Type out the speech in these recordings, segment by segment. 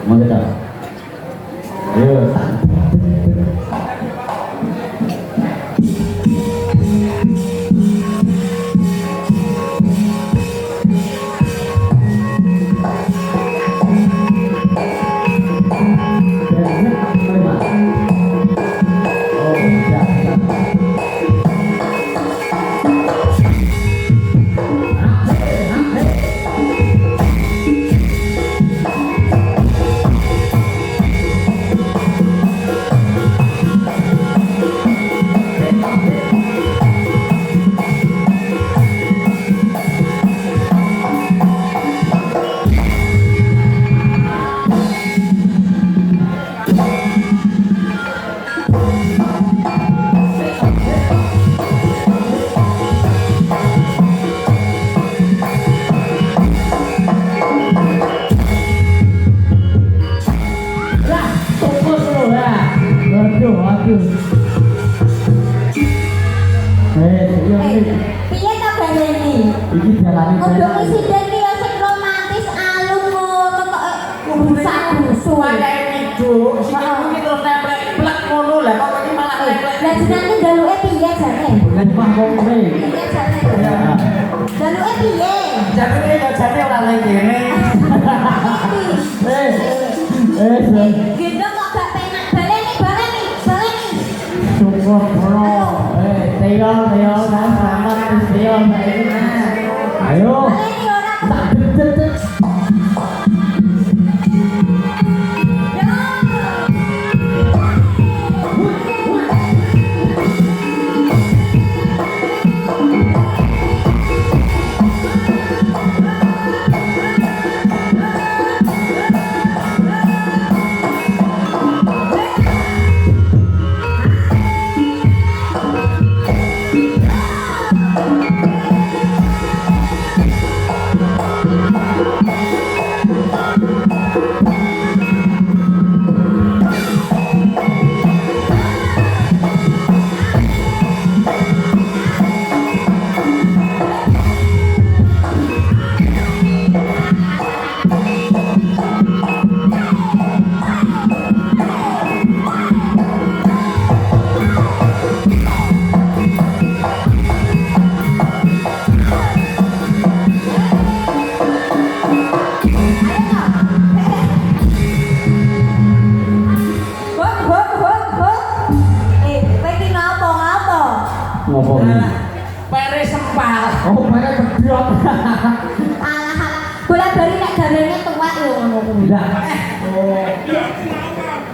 Monggo ta. Ayo. Piye kabare iki? Iki dalane. Kudu insiden iki ya sing romantis alun ngono kok busa-busu wae hidup sing iki terus nemplek plek ngono lah kok iki malah nemplek. Lah jenenge jaluke piye jane? Lah mah ngombe. Piye jane? Jaluke piye? Jaluke ya jane ora nang kene. Gendong kok gak penak baleni. Syukur bro. Teo dan selamat Teo ayo. Baleni ora. Tak dedet. Ngopo iki? Pere sempal. Oh, pere bedhot. Alah. Bola bali nek garene tuwek lho ngono kuwi. Lah. Oh.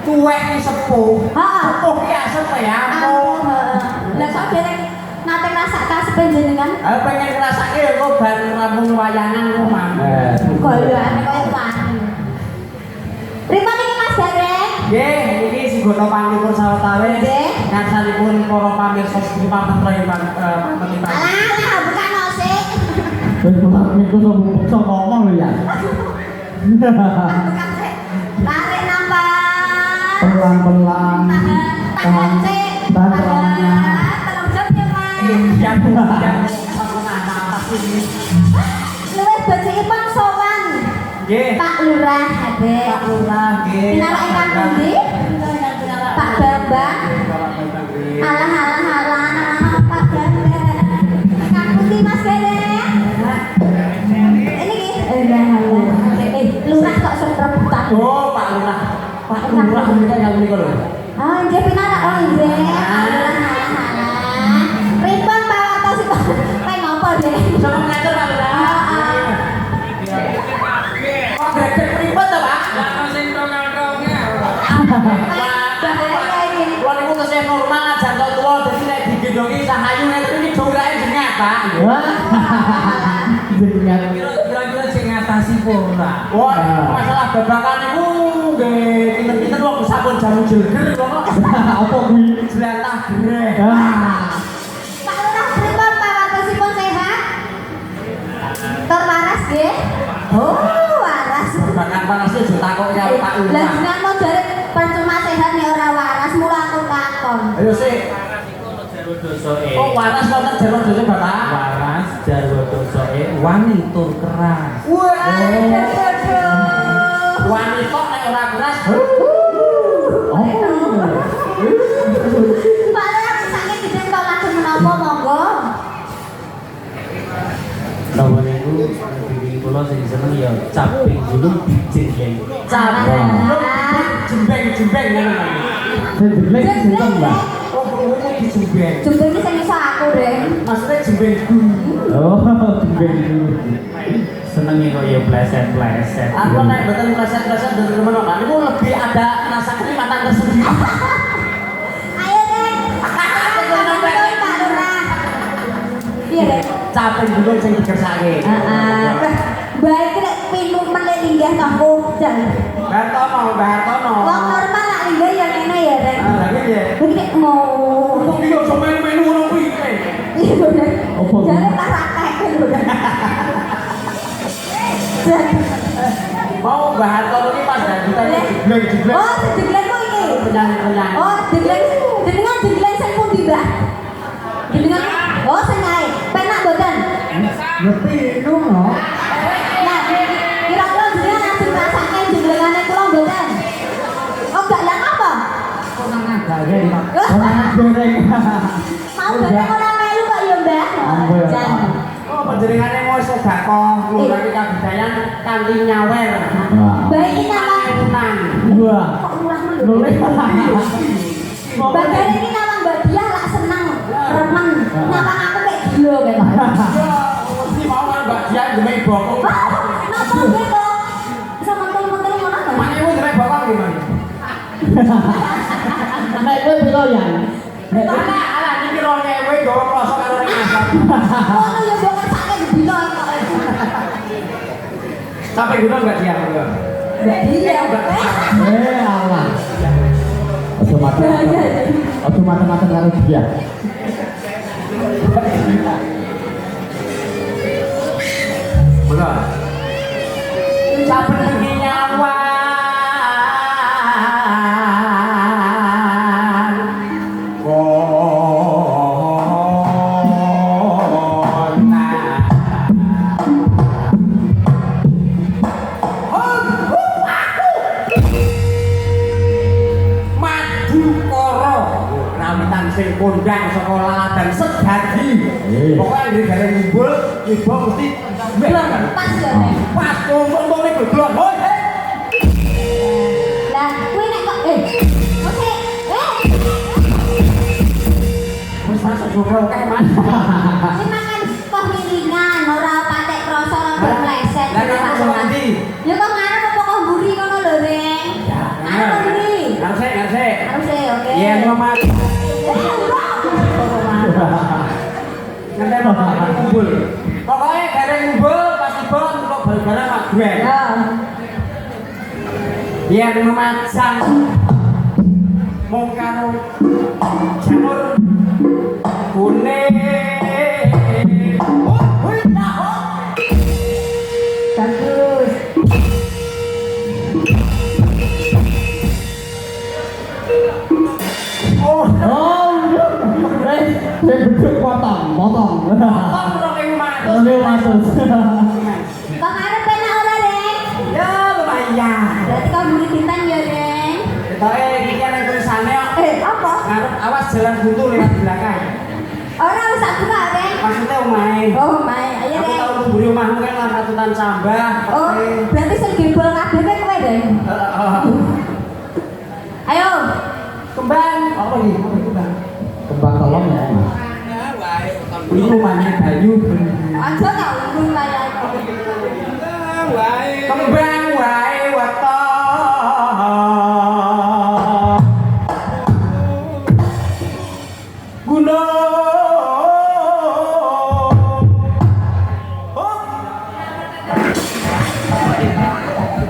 Tuwek iki sepuh. Heeh. Sepuh ki asem ya ampun. Lah kok dereng nate masak kasep jenengan? Pengen ngrasake kok bar rampung wayangan kok Mam. Golokane koyo wani. Pripun iki Mas Gareng? Nggih, iki sing goto panipun sawetawis. Nggih. Ngarsanipun para pamirsa sedaya pamanten pamanten. Alah, bukan osik. Wis pulang niku sok ngomong lho ya. Bukan sik. Tarik nafas. Pelan-pelan. Tahan sik. Tahan celana. Tolong jam ya, Mas. Ya Bu, ya. Apa sih? Luwih becikipun sowan. Nggih. Pak Lurah, Ade. Pak Lurah nggih. Pinara ingkang pundi? Pak Bambang. Alah, Pak Bambang. Ingkang pundi Mas Gareng? Ini ki. Lurah kok semprebutan. Oh, Pak Lurah. Pak Lurah menika yang menika lho. Oh, nggih pinara. Oh, nggih. Alah. Pripun Pak Wartosipun? Kae ngopo, Dek? Sama ngatur Pak Lurah. Kok gregek pripun to, Pak? Lah sing tongel-tongel. Bahaya iki. Kulo niku tesih normal jantung tuwa dadi nek digendongi sahayu nek iki dorake jengat, Pak. Jengat. Kira-kira sing ngatasi ora. Wah, masalah babakan niku nggih pinten-pinten wong sampun jamu jeger kok. Apa kuwi? Jlatah greh. Pak Lurah pripun Pak Wartosipun sehat? Tur waras nggih? Oh, waras. Babakan panas aja takoki karo Pak Lah Lurah. jenengan mau jare percuma sehat nek ora waras mula aku takon. Ayo sik. Dosoe. Oh, waras wonten jarwo dosa, Bapak. Waras jarwo dosoe wani tur keras. Wah, Aduh. wanita nek ora keras. Oh. Pak Lurah sakit gede kok lajeng menapa monggo. Lawan itu diri kula sing seneng ya caping gunung dijeng. Caping gunung jembeng-jembeng ngono. Sing jelek sing mbak. Oh, krungu dijembeng. Jembeng iki sing iso aku, Reng. Maksudnya jembeng gunung. Oh, jembeng dulu. Senenge kok ya pleset-pleset. Aku naik betul pleset-pleset dari temen kan. Itu lebih ada rasa kenikmatan tersendiri. Ayo, Reng. Betul, Pak Lurah. Iya, Reng. Caping gunung sing digersake. Heeh. Baik nek pinu meneh linggih tongku. Bartono. Wong normal lak linggih ya ngene ya, Reng. Ah, lagi ya. Iki mau. Kok iki yo melu-melu ngono kuwi. Iya, Reng. Apa? Jare tak ratek lho, Reng. Mau Mbah Hartono iki pas dangdutan jegleng-jegleng. Oh, jegleng kok iki. Penyanyi-penyanyi. Oh, jegleng. Jenengan jegleng sing pundi, Mbah? Jenengan. Oh, sing ae. Penak mboten? Ngerti itu no. Nah, kira-kira jenengan langsung rasake jenglengane kula mboten? Oh, gak lan apa? Gaya di orang goreng. Mau bareng ora melu kok ya, Mbah. Ampun. Jan. Oh, panjenengane mau sedekah nglurake kabudayan kanthi nyawer. Baik iki nama Tenan. Wah. kok murah mulu. Boleh. Bagare iki nama Mbak Diah lak seneng, remen. Nyapa aku kayak gila kayak. Ya, mesti mau kan Mbak Dian demek bokong. Napa gitu? Bisa mentel-mentel ngono kan? Maknya demek bokong gimana? Nek kowe piloyan. Alah iki 2000 gawe kloso karo ning asap. Ngono ya mbok sakake dibilo kok. Sampai gunung Mbak Dian. Mbak Diah. Allah. Ojo mati. Ojo mati-mati karo dia. Bener. Saben iki nyawa sing kondang sekolah dan sedadi. Pokoknya dari gara ngumpul, ibu mesti Belum pas ya, Nek. pas ngomong nih belum. Hoi, Lah, kuwi nek kok oke. wis masuk jumlah kae Mas. Kuwi makan kok miringan, ora patek krasa ora meleset. Lah nek kok nanti. Ya kok ngarep apa kok mburi ngono lho, Reng. Ngarep mburi. Ngarep. Harus oke. Iya, Mama. Nanti bapak ngumpul. Pokoknya gara ngumpul pas tiba untuk bal-balan mak gue. Ya. Biar memasang mungkaro jamur kuning. Oh, wih, nah, oh. Bagus. Oh, Saya beduk potong. tolong dong yang masuk. Ini masuk. Kok ngarep enak ora, Reng? Ya lumayan. Berarti kau mburi dinten ya, Reng. Pokoknya ini kan yang tulisannya Apa? ngarep awas jalan buntu lewat belakang. Ora usah buka, Reng. Maksudnya omai. Oh, main. Ayo, Aku Reng. tahu nunggu rumahmu kan lan ratusan sambah. Oh, berarti sing gebol kabeh kowe kowe, Reng. Ayo. Kembang. Apa nih? Kembang. Kembang tolong ya. Ini rumahnya Bayu. Aja tak urung kaya Kembang wae weton.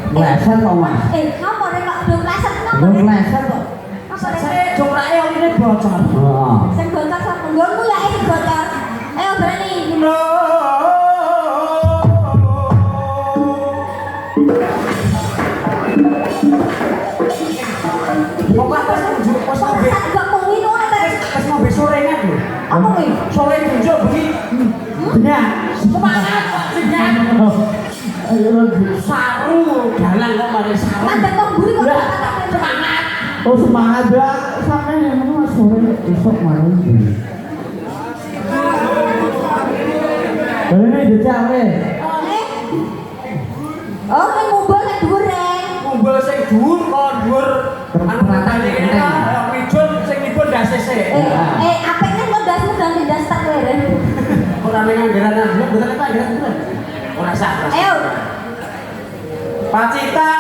Lesan kok Mas. ngapa Reng kok belum leset ngapa Belum Reng? lesan kok. Apa Reng? Saya jumlahnya ini bocor. Heeh. Sing bocor sapa nggonmu ya sing bocor. Ayo berani. Pokoknya pas tunjuk pas mobil. Sak gak kuwi ngono ta. Pas mobil sorengan lho. Apa kuwi? Sore tunjuk begini. Dengar. Semangat jenengan. Ayo lagi. Saru dalan kok mari saru. Mandek kok mburi Oh semangat ya, sampai yang mana sore besok malam. Boleh jejak weh. Oh, kan ngumpul nek dhuwur reng. Kumpul sing dhuwur kok dhuwur anu tadi kene wijun sing nipun dasese. Apikne kok dasmu ganti das tak kowe reng. Ora ning anggaran blok mboten apa anggaran blok. Ora sah. Ayo. Pacitan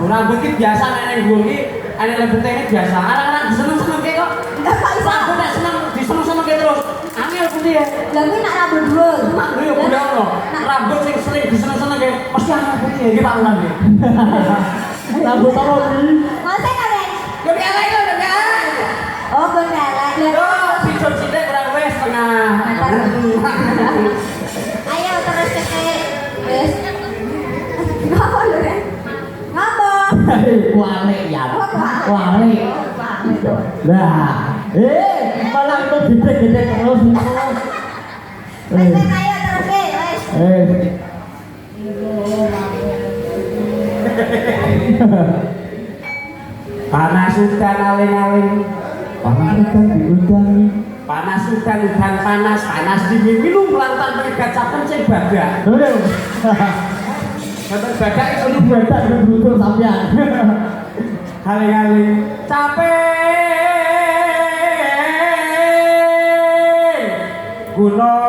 rambut ki biasa nek nggo ki ana lebete ini biasa. Anak-anak seneng-seneng ke kok. Enggak kok iso. Aku nek seneng diseneng-seneng ke terus. Angel putih ya. Lah kuwi nak rambut dhuwur. Mak yo udah ono. Rambut sing sering diseneng-seneng ke mesti angel putih ya iki tak ulang ya. Rambut apa iki? Masa kalian? Yo elek lho, elek. Oh, elek. Yo pijon sithik kurang wis setengah. Ayo terus cetek. Wis. Ngapa lho, Ren? Ngapa? Walik ya. Walik. Lah, malah itu gede-gede terus. Wis ayo terus wis. Panas udan aling-aling. Panas udan diudan. Panas udan udan panas, panas dingin minum lantan pegat capen sing badak. Capen badak iso Ini badak dan brutul sampean. aling-aling capek gunung.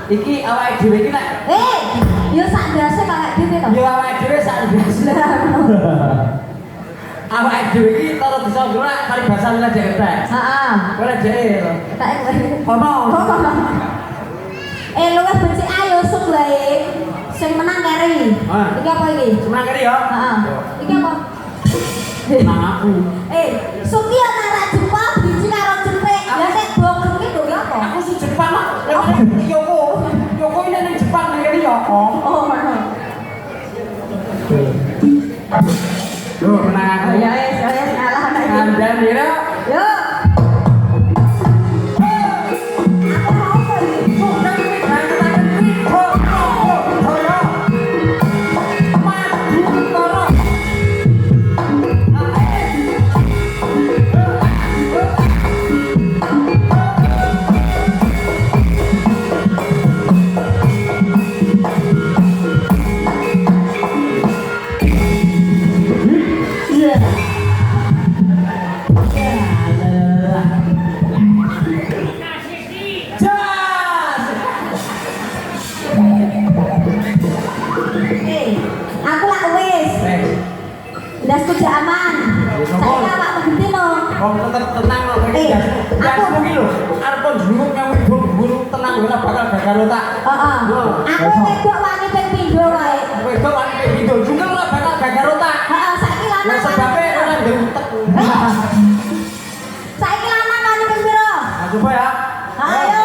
Iki awake dhewe iki nek yo sak ndase awake dhewe to. yo awake dhewe sak ndase. Awake dhewe iki karo bisa gerak kali basa wilayah Jakarta. Heeh. Ora jek to. Tak Ono. Luwes becik ayo suk wae. Sing menang keri. Iki apa iki? Semenang keri ya? Heeh. Iki apa? Nang aku. Suki yo narak jepang biji karo jentik. Lah nek bongkeng iki lho apa? Aku si Jepang mak. Yoko ini nang Jepang nang kene ya. Oh, ngono. Yo menang aku. Ya wis ngalah ana iki. Kandan ya. Yo. Aku mau kok iki. Dasku jak aman. Saya awak berhenti no. Oh, tenang loh, aku mungkin loh. Arep njlunguk nang guru tenang ora bakal gagal otak. Heeh. Aku wedok wani ping pindho wae. Wedok wani ping pindho juga ora bakal gagal otak. Heeh, saiki lanang. Lah sebabe ora ndeutek. Saiki lanang wani ping pira? Coba ya. Ayo.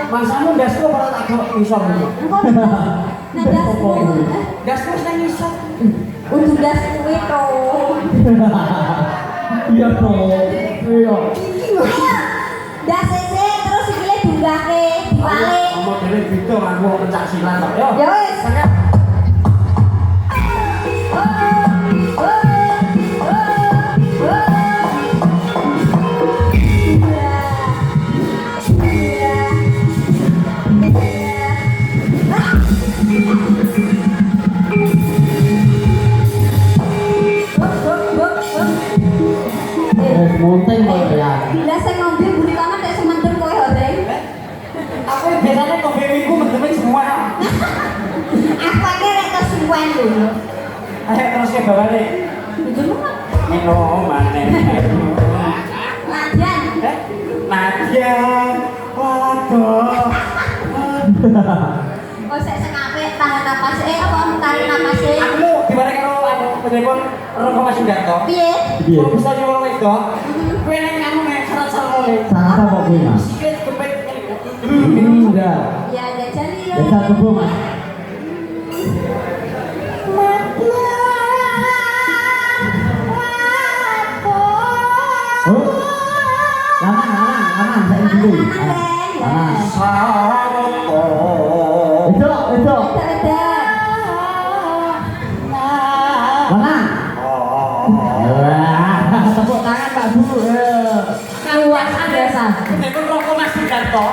Masamu dasku ora tak kok isor iki. Engko nang dasku. Dasku wis nang isor. Udah dasku itu. Iya toh. Iya. Ayo. Dasese terus sikile dunggahke, diwalik. Modele beda aku pencak silat kok. Yo. Ya wis. Sangat. Monteng kok ya. Bila saya ngombe buri banget nek semendem kowe horeng. Aku biasanya ngombe minggu mendem semua. Apa ke rek kesuwen lho. Ayo terus ke bawah nih. Itu mah. Minum maneh. Ladian. Nadia. Waduh. Oh saya sengape tahan napas apa tarik napas Aku dibalik karo aku telepon Roko Mas Sundarto. piye? Iya. Kok bisa nyuruh wedok? Kowe nek kamu nek syarat-syarat oleh. Sangat apa kuwi, Mas? Sikit kepet. Enggak. Ya jajani ya. Desa kebo, Mas. Oh. Lanang, saya dulu. Lanang. Itu. Lanang. Wah, tepuk tangan Pak Bu. Kuat biasa. Telepon Roko Mas Sundarto.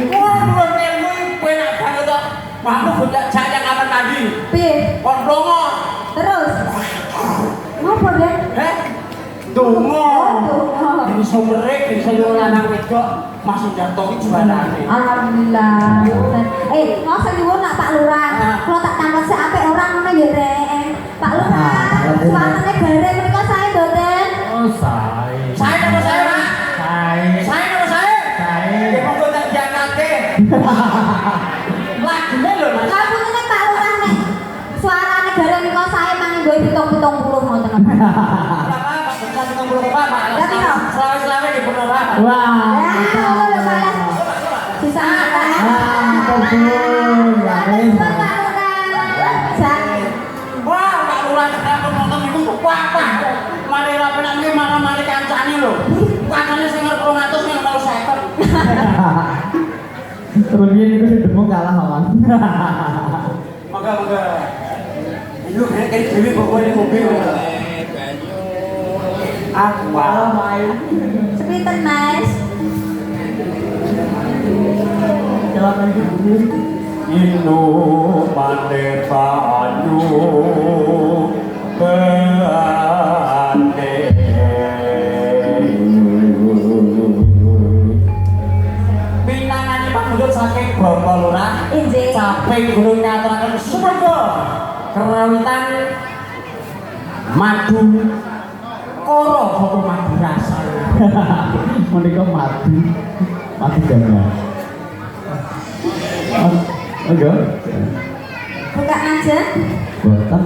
Wah, nuwun ilmu kowe nak banget to. Kamu bocah jak yang kapan tadi? Piye? Kon dongo. Terus. Ngopo deh? Dongo. Oh, Bisa merek, bisa nyuruh lanang wedok. Mas Sundarto iki juarane. alhamdulillah. Mau nyuwun nak Pak Lurah. Kalau tak tambah apik orang ngono ya, Rek. Pak Lurah, suasane gare menika sae mboten? Oh, saya. Saya nama saya, Pak. Saya. Saya nama saya. Saya. Ya monggo tak diangkatke. Lagune lho, Mas. Lapunene Pak Lurah nek suarane gare menika sae mangke nggo 70 ngoten. Berapa, Pak? Bisa 70 Pak. Ya, piro? Selawe-selawe di bener, Pak. Wah. Ya, ngono lho, Pak. Sisa apa? Ampun, ya wis. Pak Lurah. Sak. Wah, Pak Lurah aku nonton iku apa? Mari ra penak iki malah mari kancane lho. Kancane sing ngarep 200 ning kalau 50. Terus ini itu demung kalah awan. Moga-moga. Lu kayak dewi pokoknya di mobil. Aku main. Sepinten, Mas? Jalan lagi dulu. Inu pande banyu beande. Pinangan Pak Mundut saking Bapak Lurah. Injih. Caping gunung nyaturaken sumangga kerawitan madu koro apa madu rasa. Menika mati ganda. Enggak. Buka aja. Boten.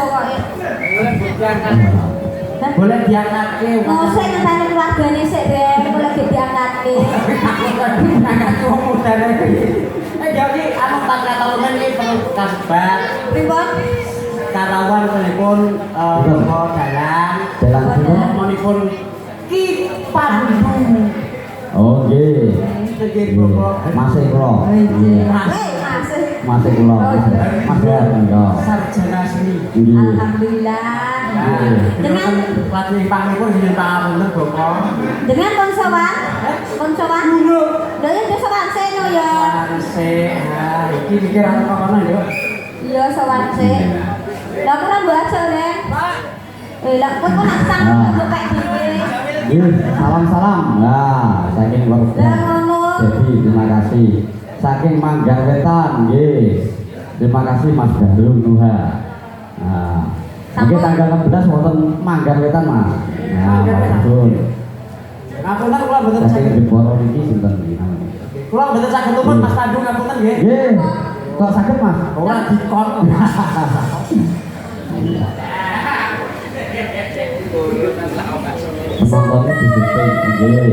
pokoknya. Boleh diangkat ke. Ngosek ngenteni keluargane sik, Rek. Boleh diangkatke. Angkat wong mudane. Jadi anu tak katulungan iki perlu kasebat. Pripun? Karawan telepon dalan. Dalan pun. Monipun Ki Pandu. Oh nggih. Nggih, Bapak. Masih kula. Masih. Masih kula. Mas ya. Sarjana seni. Nggih. Alhamdulillah. Dengan latih panglipun jeneng pangapunten Bapak. Dengan konsowan? Konsowan? Lha iki sowan seno ya. Sehat. Iki mikir ana kono yo. Iya sowan sik. Lah kok mbok aja, Rek? Pak. Lah kok nak sang kok kayak dhewe. Nggih, salam-salam. Nah, saking Lah Bapak. ngono. Jadi terima kasih. Saking Manggar Wetan, nggih. Terima kasih Mas Gandrung Nuha. Nah, mungkin tanggal 16 wonten Manggar Wetan, Mas. Nah, betul. Ngapunten kula mboten Saking saged. Jeporo niki sinten nggih namanya? Kula mboten saged tumpun Mas Pandu ngapunten nggih. Nggih. Kok sakit, Mas? Ora dikon. Penontonnya di sini, nggih.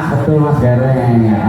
Betul Mas Gareng ya.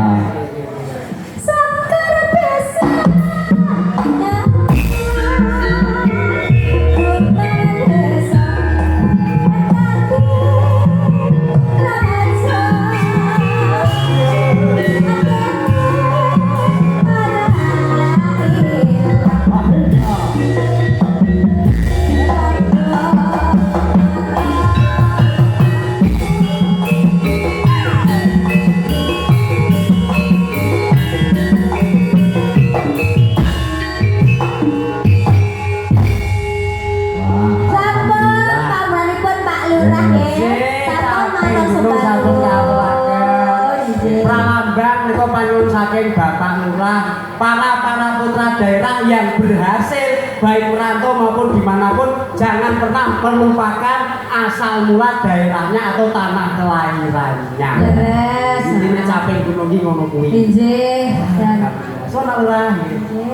Saking Bapak Lurah, para putra daerah yang berhasil baik merantau maupun dimanapun jangan pernah melupakan asal mula daerahnya atau tanah kelahirannya. Leres. Ini capek gunung iki ngono kuwi. Injih. Dan So nak lah.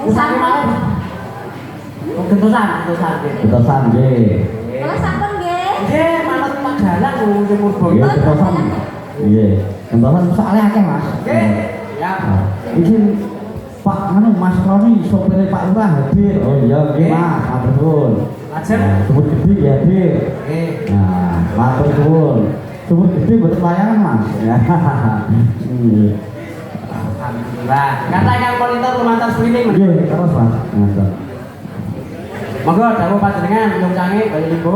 Usah mau. Gentosan. Gentosan nggih. kalau sampun nggih. Nggih, manut Pak Dalang nggih Murbo. Nggih, gentosan. Nggih. Gentosan soalnya akeh, Mas. Nggih. Ya. Izin Pak anu Mas Roni sopir Pak Lurah hadir. Oh iya nggih Mas, matur nuwun. Lajeng. Sumur gede ya hadir. Nggih. Nah, matur nuwun. Sumur gede mboten layangan Mas. Ya. Nggih. Alhamdulillah. Kata Kang Monitor lumantar streaming. Nggih, terus Mas. Ngoten. Monggo dawuh panjenengan nyungcange bayi Ibu.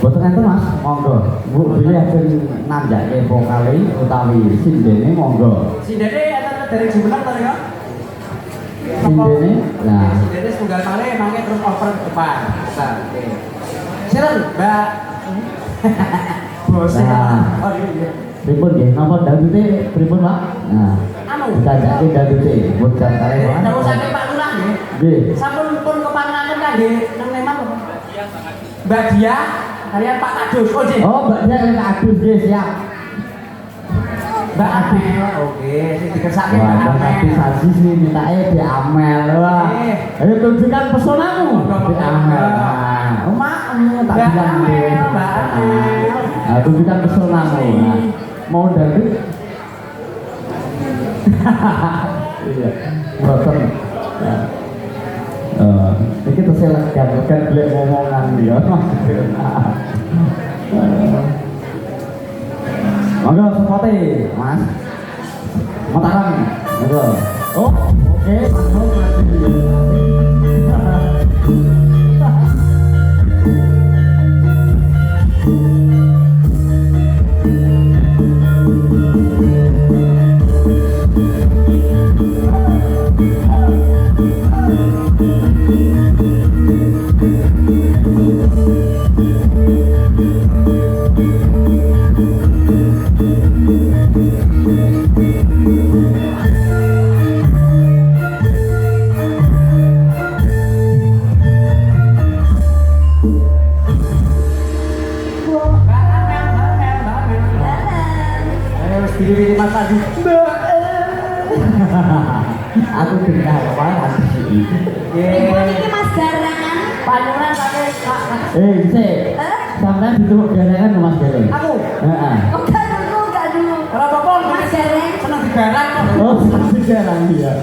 Boten enten Mas, monggo. Bu bilih ajeng nanjake vokale utawi sindene monggo. Sindene enten dari Jumeneng to ya? Sindene nah Sindene setunggal kali mangke terus over ke depan. Nah, oke. Silakan Mbak. Bos. Nah. Oh iya. pripun nggih napa dangdute pripun Pak? Nah, Anu. ditajake dangdute buat kare Pak. Dawuh saking Pak Lurah nggih. Nggih. Sampun pun kepangaken kangge nang Neman apa? Mbak Dia kalian Pak Kadus. Oh nggih. Oh, Mbak Dia Kak Agus nggih siap. Mbak Amel. Oke, sing dikersake Wah, Mbak Mbak Abi Amel. Saji sih mintake di Amel. Wah. Ayo tunjukkan pesonamu di Amel. Nah, Mak, tak Mbak bilang Amel, nggih. Mbak Amel. Nah, tunjukkan pesonamu. Nah, mau dangdut? Iya. Boten. Ya. Iki terus lega-lega golek ngomongan ya. Monggo sepote, Mas. Mataram. Monggo. Oh, oke, masuk Mbak Amel, Mbak Amel. Ayo wis diri Mas Adi. Mbak. Aku dengar Pak. Pripun iki Mas Garangan? Panjenengan saking Pak. Sik. Sampeyan ditepuk garangan ke Mas Gareng. Aku. Heeh. Oh, enggak dulu. Ora apa-apa, Mas Gareng. seneng digarang kok. Oh, sampe garang dia.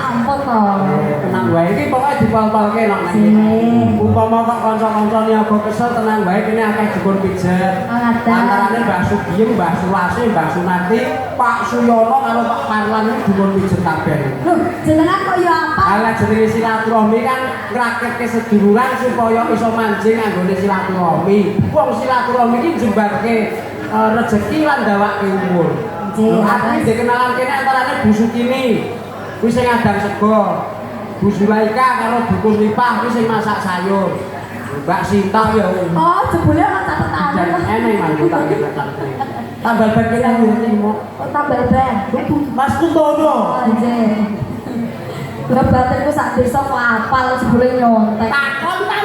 Ampun toh. Tenang wae iki pokoke dipal-palke nek nang Nggih. umpama kok kanca-kanca niaga kesel tenang wae kene akeh dipun pijet. Oh, ngaten. Antarane Mbah Sugiem, Mbah Sulasi, Mbah Sunati, Pak Suyono karo Pak Parlan iki dipun pijet kabeh. Loh, jenengan kok ya apa? Ala jenenge silaturahmi kan ngraketke seduluran supaya iso manjing anggone silaturahmi. Wong silaturahmi iki jembarke rezeki lan ndawake umur. Nggih, Aku Mas. iki kenalan kene antarane Bu Sukini. Kuwi sing adang sego. Bu Zulaika karo Bu Kusnipah kuwi sing masak sayur. Mbak Sinta ya. Oh, jebule ana catetan. Dan eneng mantu tak kira. Tambal ban kene ngerti mo. Kok tambal ban? Mas Kuntono. Anjir. Lah baterku sak desa kok apal sebule nyontek. Takon ta